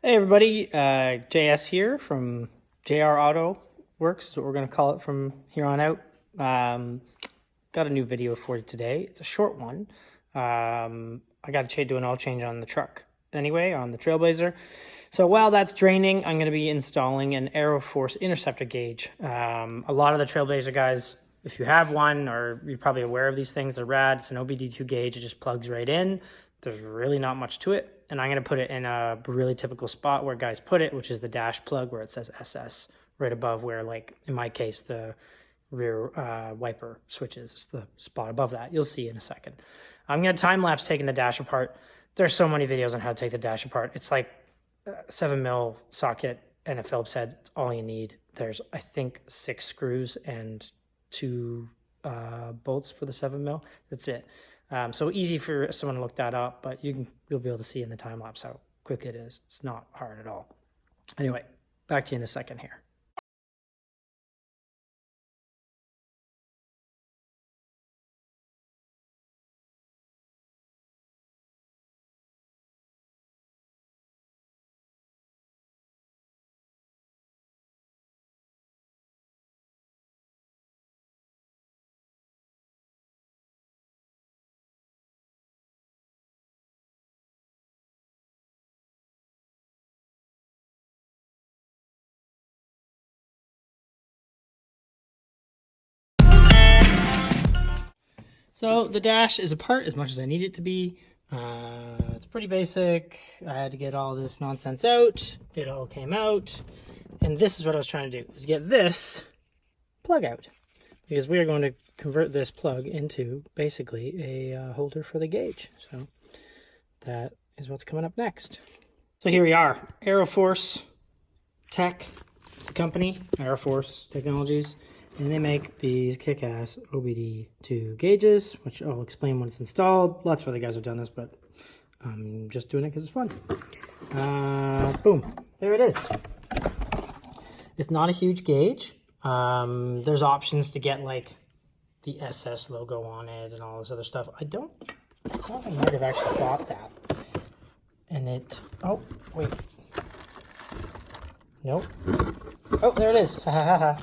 Hey everybody, JS here from JR Auto Works, is what we're going to call it from here on out. Got a new video for you today. It's a short one. I got to do an oil change on the truck anyway, on the Trailblazer. So while that's draining, I'm going to be installing an Aeroforce Interceptor gauge. A lot of the Trailblazer guys, if you have one, or you're probably aware of these things, they're rad. It's an OBD2 gauge. It just plugs right in. There's really not much to it. And I'm going to put it in a really typical spot where guys put it, which is the dash plug where it says SS, right above where, like, in my case, the rear wiper switches. It's the spot above that. You'll see in a second. I'm going to time-lapse taking the dash apart. There's so many videos on how to take the dash apart. It's like a 7mm socket and a Phillips head. It's all you need. There's, I think, 6 screws and 2 bolts for the 7mm. That's it. So easy for someone to look that up, but you'll be able to see in the time lapse how quick it is. It's not hard at all. Anyway, back to you in a second here. So the dash is apart as much as I need it to be. It's pretty basic. I had to get all this nonsense out. It all came out. And this is what I was trying to do, is get this plug out. Because we are going to convert this plug into basically a holder for the gauge. So that is what's coming up next. So here we are. Aeroforce Tech, it's the company, Aeroforce Technologies. And they make these kick-ass OBD2 gauges, which I'll explain when it's installed. Lots of other guys have done this, but I'm just doing it because it's fun. Boom. There it is. It's not a huge gauge. There's options to get, like, the SS logo on it and all this other stuff. I thought I might have actually bought that. And it... Oh, wait. Nope. Oh, there it is. Ha ha ha ha.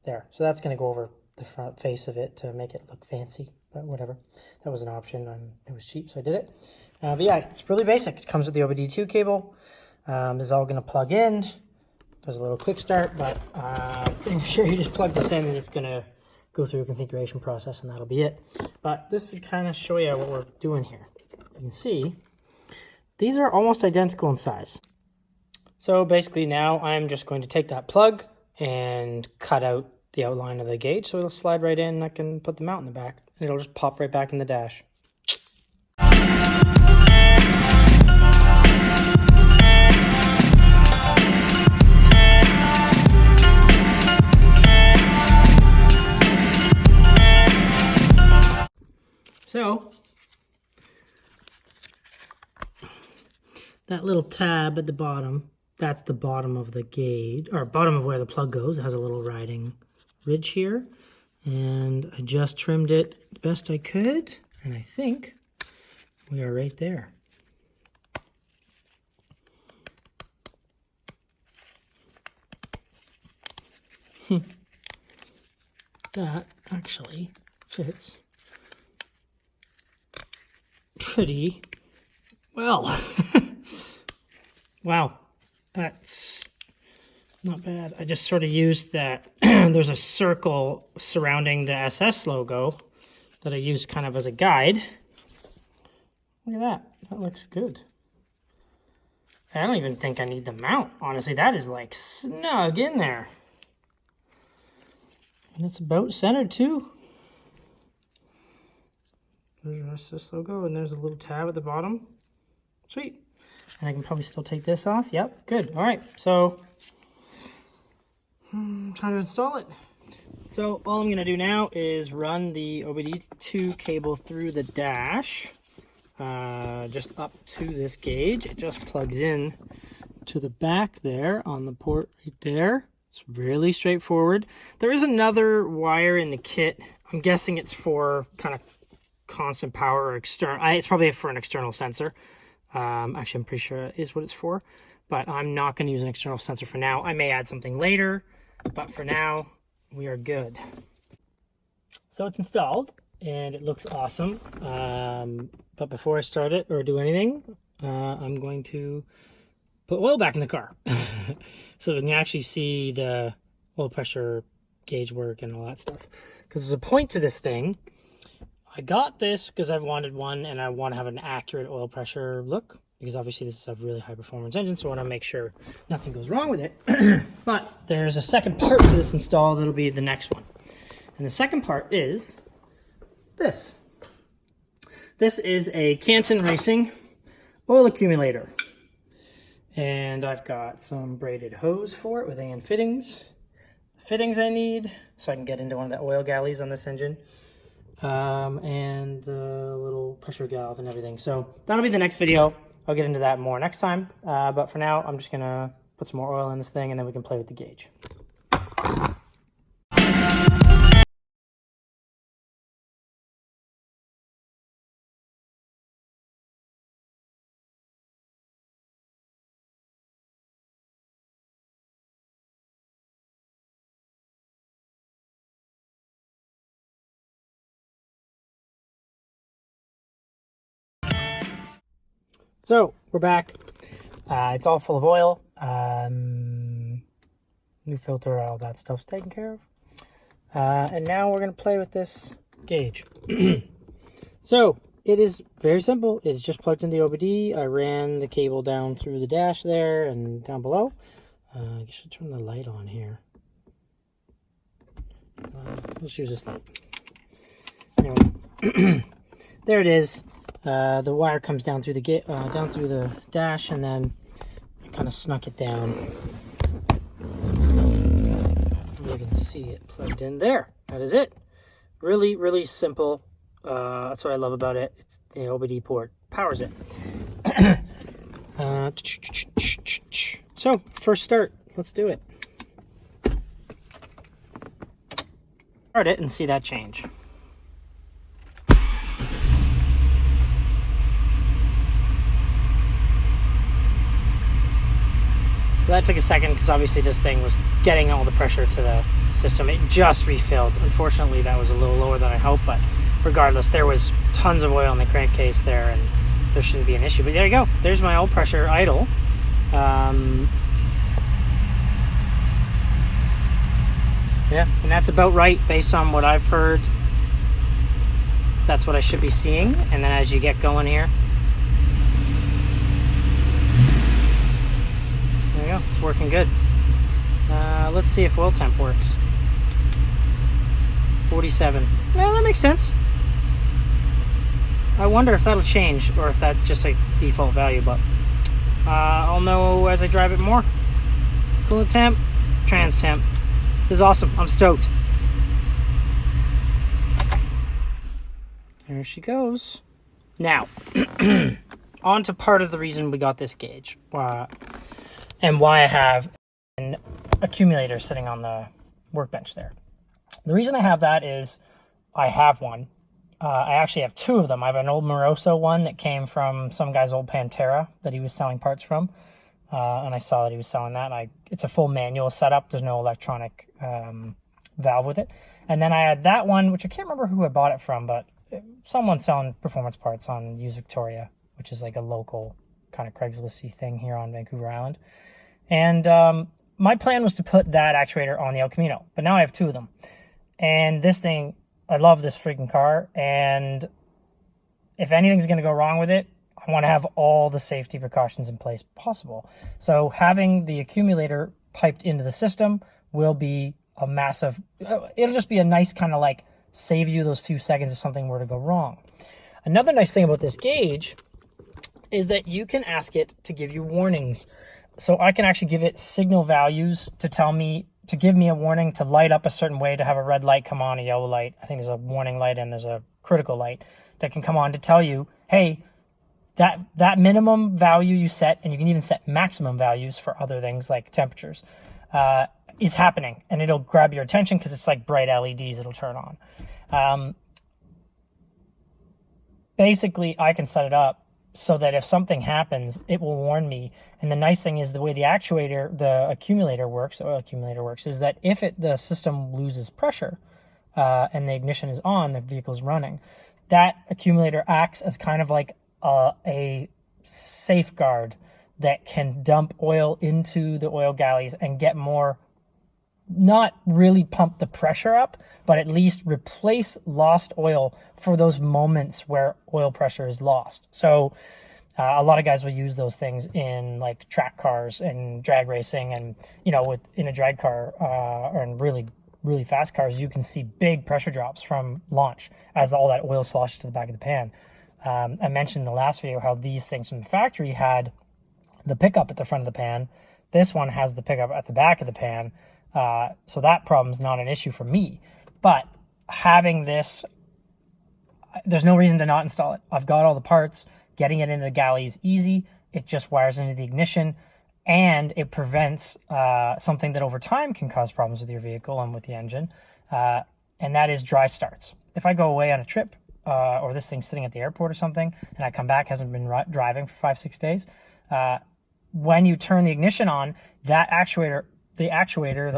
There, so that's going to go over the front face of it to make it look fancy, but whatever. That was an option. It was cheap, so I did it. But yeah, it's really basic. It comes with the OBD2 cable. It's all going to plug in. There's a little quick start, but I'm pretty sure you just plug this in and it's going to go through a configuration process and that'll be it. But this will kind of show you what we're doing here. You can see these are almost identical in size. So basically now I'm just going to take that plug and cut out the outline of the gauge so it'll slide right in and I can put the mount in the back and it'll just pop right back in the dash. So that little tab at the bottom, that's the bottom of the gauge, or bottom of where the plug goes. It has a little riding ridge here. And I just trimmed it the best I could. And I think we are right there. That actually fits pretty well. Wow. That's not bad. I just sort of used that. There's a circle surrounding the SS logo that I used kind of as a guide. Look at that. That looks good. I don't even think I need the mount. Honestly, that is like snug in there. And it's about centered too. There's your SS logo and there's a little tab at the bottom. Sweet. And I can probably still take this off. Yep, good. All right, so I'm trying to install it. So all I'm going to do now is run the OBD2 cable through the dash, just up to this gauge. It just plugs in to the back there on the port right there. It's really straightforward. There is another wire in the kit. I'm guessing it's for kind of constant power or external. It's probably for an external sensor. Actually, I'm pretty sure that is what it's for, but I'm not going to use an external sensor for now. I may add something later, but for now, we are good. So it's installed, and it looks awesome. But before I start it or do anything, I'm going to put oil back in the car. So we can actually see the oil pressure gauge work and all that stuff. Because there's a point to this thing. I got this because I've wanted one, and I want to have an accurate oil pressure look, because obviously this is a really high performance engine, so I want to make sure nothing goes wrong with it. But there's a second part to this install that'll be the next one. And the second part is this. This is a Canton Racing oil accumulator. And I've got some braided hose for it with AN fittings. The fittings I need so I can get into one of the oil galleys on this engine. And the little pressure valve and everything. So that'll be the next video. I'll get into that more next time. But for now, I'm just going to put some more oil in this thing, and then we can play with the gauge. So we're back. It's all full of oil. New filter, all that stuff's taken care of. And now we're going to play with this gauge. So it is very simple. It's just plugged into the OBD. I ran the cable down through the dash there and down below. I should turn the light on here. Let's use this light. Anyway, there it is. The wire comes down through the dash, and then I kind of snuck it down. You can see it plugged in there. That is it. Really, really simple. That's what I love about it. It's the OBD port powers it. So first start. Let's do it. Start it and see that change. So that took a second because obviously this thing was getting all the pressure to the system. It just refilled. Unfortunately, that was a little lower than I hoped, but regardless, there was tons of oil in the crankcase there, and there shouldn't be an issue. But there you go. There's my oil pressure idle. Yeah, and that's about right based on what I've heard. That's what I should be seeing. And then as you get going here, there you go. It's working good. Let's see if oil temp works. 47. Well, that makes sense. I wonder if that'll change or if that's just a default value, but I'll know as I drive it more. Coolant temp, trans temp. This is awesome. I'm stoked. There she goes. Now, on to part of the reason we got this gauge and why I have an accumulator sitting on the workbench there. The reason I have that is I have one. I actually have two of them. I have an old Moroso one that came from some guy's old Pantera that he was selling parts from. And I saw that he was selling that. It's a full manual setup. There's no electronic valve with it. And then I had that one, which I can't remember who I bought it from, but someone selling performance parts on Used Victoria, which is like a local kind of Craigslist-y thing here on Vancouver Island. And my plan was to put that actuator on the El Camino, but now I have two of them. And this thing, I love this freaking car, and if anything's going to go wrong with it, I want to have all the safety precautions in place possible. So having the accumulator piped into the system will be a massive, it'll just be a nice kind of like save you those few seconds if something were to go wrong. Another nice thing about this gauge is that you can ask it to give you warnings. So I can actually give it signal values to tell me, to give me a warning to light up a certain way, to have a red light come on, a yellow light. I think there's a warning light and there's a critical light that can come on to tell you, hey, that minimum value you set, and you can even set maximum values for other things like temperatures, is happening. And it'll grab your attention because it's like bright LEDs it'll turn on. Basically, I can set it up so that if something happens, it will warn me. And the nice thing is the way the accumulator works, the oil accumulator works, is that if the system loses pressure and the ignition is on, the vehicle's running, that accumulator acts as kind of like a safeguard that can dump oil into the oil galleys and get more, not really pump the pressure up, but at least replace lost oil for those moments where oil pressure is lost. So a lot of guys will use those things in like track cars and drag racing, and in a drag car or in really fast cars, you can see big pressure drops from launch as all that oil sloshes to the back of the pan. I mentioned in the last video how these things from the factory had the pickup at the front of the pan. This one has the pickup at the back of the pan. So that problem's not an issue for me. But having this, there's no reason to not install it. I've got all the parts. Getting it into the galley is easy. It just wires into the ignition, and it prevents something that over time can cause problems with your vehicle and with the engine, and that is dry starts. If I go away on a trip or this thing's sitting at the airport or something, and I come back, hasn't been driving for 5-6 days, when you turn the ignition on, that the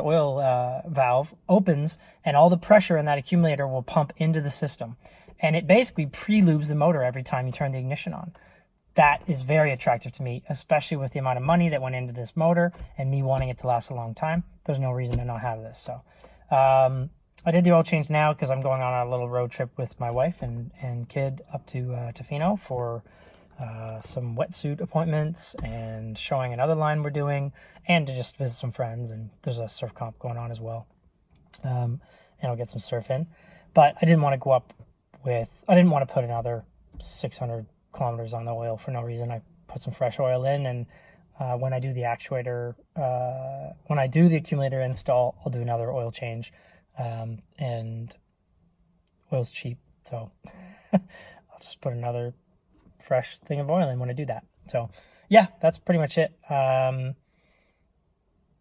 oil valve opens, and all the pressure in that accumulator will pump into the system. And it basically pre-lubes the motor every time you turn the ignition on. That is very attractive to me, especially with the amount of money that went into this motor and me wanting it to last a long time. There's no reason to not have this. So I did the oil change now because I'm going on a little road trip with my wife and kid up to Tofino for some wetsuit appointments and showing another line we're doing, and to just visit some friends, and there's a surf comp going on as well, and I'll get some surf in. But I didn't want to put another 600 kilometers on the oil for no reason. I put some fresh oil in, and when I do the accumulator install, I'll do another oil change, and oil's cheap, so I'll just put another fresh thing of oil in when I do that. So yeah, that's pretty much it.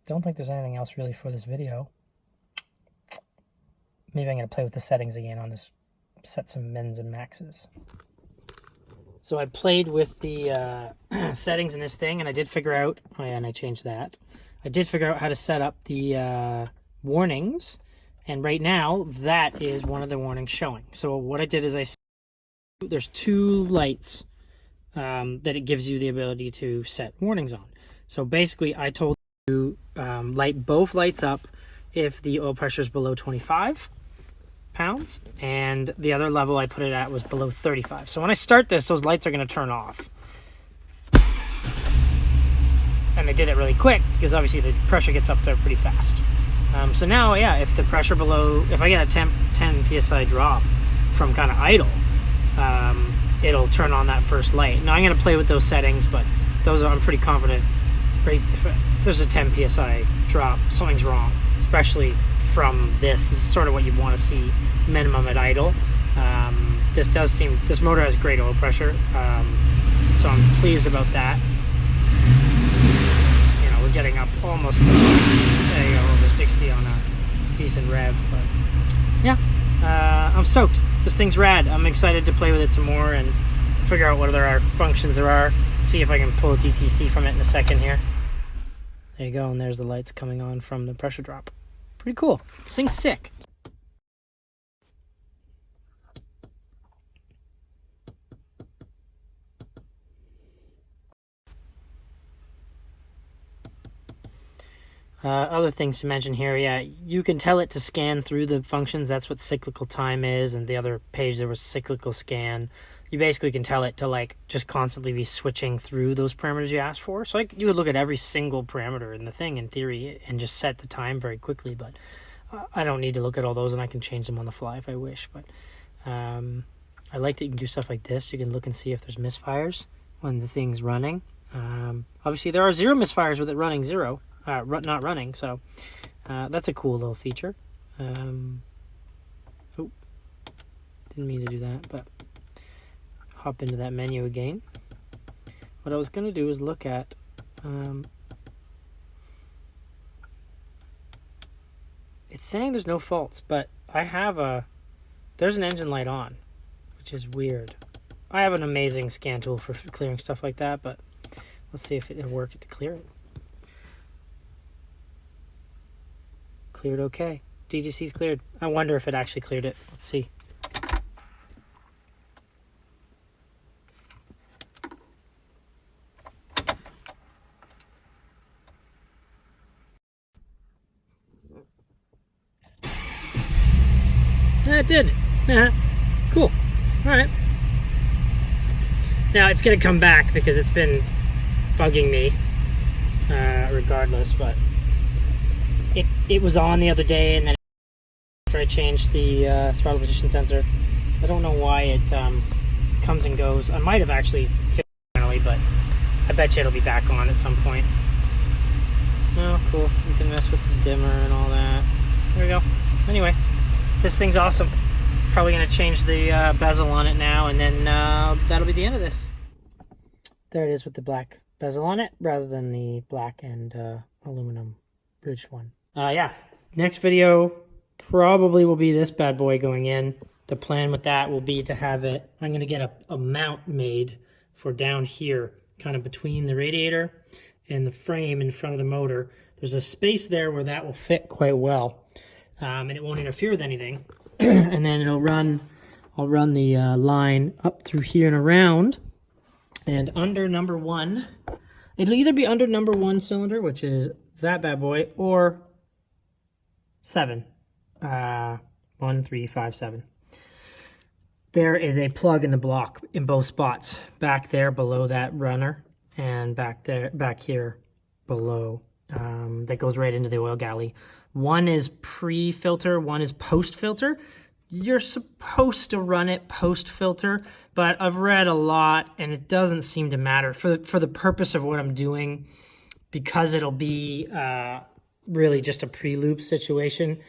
Don't think there's anything else really for this video. Maybe I'm going to play with the settings again on this, set some mins and maxes. So I played with the settings in this thing, and I did figure out, and I changed that. I did figure out how to set up the warnings, and right now that is one of the warnings showing. So what I did is there's 2 lights that it gives you the ability to set warnings on. So basically I told you light both lights up if the oil pressure is below 25 pounds, and the other level I put it at was below 35. So when I start this, those lights are going to turn off. And they did it really quick because obviously the pressure gets up there pretty fast. So now, yeah, if the pressure if I get a 10 psi drop from kind of idle, it'll turn on that first light. Now I'm going to play with those settings, but I'm pretty confident. Right, if there's a 10 psi drop, something's wrong, especially from this. This is sort of what you want to see minimum at idle. This motor has great oil pressure, so I'm pleased about that. We're getting up almost to, there you go, over 60 on a decent rev. But yeah, I'm stoked. This thing's rad. I'm excited to play with it some more and figure out what other functions there are. See if I can pull a DTC from it in a second here. There you go, and there's the lights coming on from the pressure drop. Pretty cool. This thing's sick. Other things to mention here, yeah, you can tell it to scan through the functions. That's what cyclical time is, and the other page there was cyclical scan. You basically can tell it to just constantly be switching through those parameters you asked for. So you would look at every single parameter in the thing in theory and just set the time very quickly, but I don't need to look at all those, and I can change them on the fly if I wish. But I like that you can do stuff like this. You can look and see if there's misfires when the thing's running. Obviously there are 0 misfires with it running 0. Not running, so that's a cool little feature. Oh, didn't mean to do that, but hop into that menu again. What I was going to do is look at it's saying there's no faults, but I have there's an engine light on, which is weird. I have an amazing scan tool for clearing stuff like that, but let's see if it'll work to clear it. Cleared okay. DGC's cleared. I wonder if it actually cleared it. Let's see. It did. Cool. Alright. Now it's going to come back because it's been bugging me regardless, but it was on the other day, and then after I changed the throttle position sensor, I don't know why it comes and goes. I might have actually fixed it finally, but I bet you it'll be back on at some point. Oh, cool. You can mess with the dimmer and all that. There we go. Anyway, this thing's awesome. Probably going to change the bezel on it now, and then that'll be the end of this. There it is with the black bezel on it, rather than the black and aluminum bridged one. Yeah, next video probably will be this bad boy going in. The plan with that will be to have it, I'm going to get a mount made for down here, kind of between the radiator and the frame in front of the motor. There's a space there where that will fit quite well, and it won't interfere with anything. And then I'll run the line up through here and around, and under number 1, it'll either be under number 1 cylinder, which is that bad boy, or 7, 1, 3, 5, 7. There is a plug in the block in both spots, back there below that runner, and back here below, that goes right into the oil galley. One is pre-filter, one is post-filter. You're supposed to run it post-filter, but I've read a lot and it doesn't seem to matter for the purpose of what I'm doing, because it'll be really just a pre-loop situation.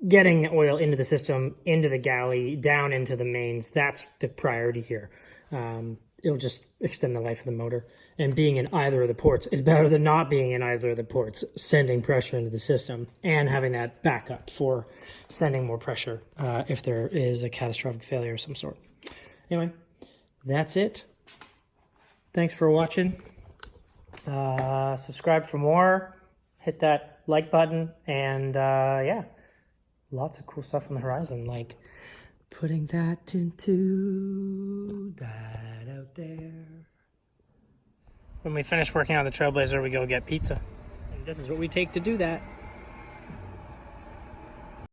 Getting the oil into the system, into the galley, down into the mains, that's the priority here. It'll just extend the life of the motor. And being in either of the ports is better than not being in either of the ports, sending pressure into the system and having that backup for sending more pressure if there is a catastrophic failure of some sort. Anyway, that's it. Thanks for watching. Subscribe for more. Hit that like button. And yeah, lots of cool stuff on the horizon, like putting that into that out there. When we finish working on the Trailblazer, we go get pizza. And this is what we take to do that.